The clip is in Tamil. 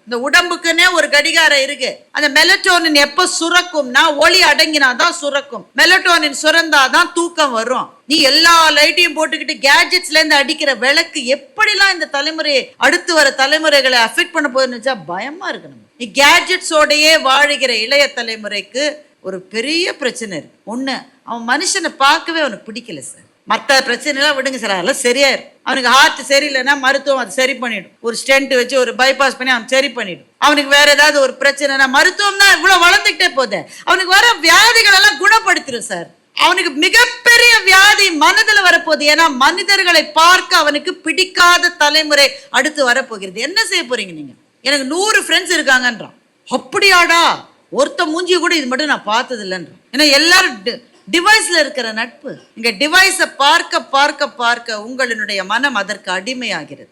இந்த உடம்புக்குன்னே ஒரு கடிகாரம் இருக்கு. அந்த மெலட்டோனின் எப்ப சுரக்கும்னா ஒளி அடங்கினாதான் சுரக்கும். மெலட்டோனின் சுரந்தாதான் தூக்கம் வரும். நீ எல்லா லைட்டையும் போட்டுக்கிட்டு கேஜெட்ஸ்ல இருந்து அடிக்கிற விளக்கு எப்படிலாம் இந்த தலைமுறையை அடுத்து வர தலைமுறைகளை அஃபெக்ட் பண்ண போகுதுன்னு பயமா இருக்கு. நீ கேஜெட்ஸோடையே வாழுகிற இளைய தலைமுறைக்கு ஒரு பெரிய பிரச்சனை இருக்கு. ஒண்ணு, அவன் மனுஷனை பார்க்கவே அவனுக்கு பிடிக்கல சார். மற்ற பிரச்சனைலாம் விடுங்க சார், அதெல்லாம் சரியாயிரும். அவனுக்கு ஹார்ட் சரியில்லைன்னா மருத்துவம் அதை சரி பண்ணிடும். ஒரு ஸ்டென்ட் வச்சு ஒரு பைபாஸ் பண்ணி அவன் சரி பண்ணிடும். அவனுக்கு வேற ஏதாவது ஒரு பிரச்சனைனா மருத்துவம் தான் இவ்வளவு வளர்ந்துகிட்டே போகுது. அவனுக்கு வர வியாதிகள் எல்லாம் குணப்படுத்திடும் சார். அவனுக்கு மிகப்பெரிய வியாதி மனதில் வரப்போகுது. ஏன்னா மனிதர்களை பார்க்க அவனுக்கு பிடிக்காத தலைமுறை அடுத்து வரப்போகிறது. என்ன செய்ய போறீங்க நீங்க? எனக்கு 100 ஃப்ரெண்ட்ஸ் இருக்காங்கன்றான். அப்படியாடா? ஒருத்த மூஞ்சி கூட இது மட்டும் நான் பார்த்தது இல்லைன்றான். ஏன்னா எல்லாரும் டிவைஸ்ல இருக்கிற நட்பு. இங்க டிவைஸை பார்க்க பார்க்க பார்க்க உங்களுடைய மனம் அதற்கு அடிமையாகிறது.